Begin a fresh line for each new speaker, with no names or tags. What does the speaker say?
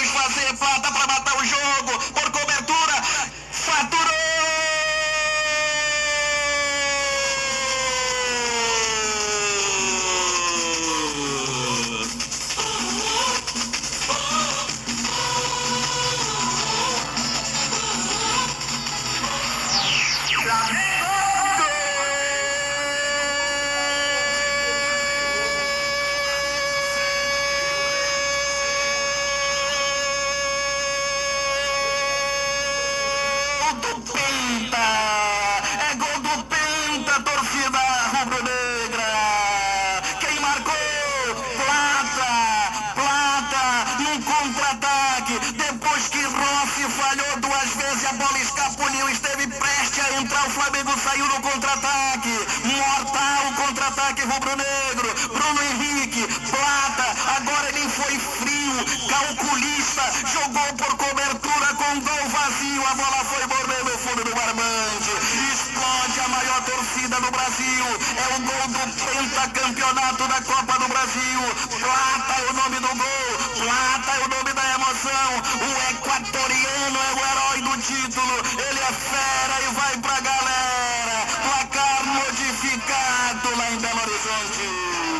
vamos fazer falta para matar o jogo. Por cobertura, faturou! Do Penta, é gol do Penta, torcida rubro-negra. Quem marcou? Plata, num contra-ataque. Depois que Rossi falhou duas vezes, a bola escapuliu, esteve prestes a entrar, o Flamengo saiu no contra-ataque. Mortal contra-ataque rubro-negro. Bruno Henrique, Plata, agora ele foi frio, calculista, jogou por cobertura com gol vazio, a bola foi morrer no fundo do barbante. Explode a maior torcida do Brasil, é o gol do pentacampeonato da Copa do Brasil. Plata é o nome do gol, Plata é o nome da emoção, o equatoriano é o herói do título, ele é fera e vai pra galera. Placar modificado lá em Belo Horizonte.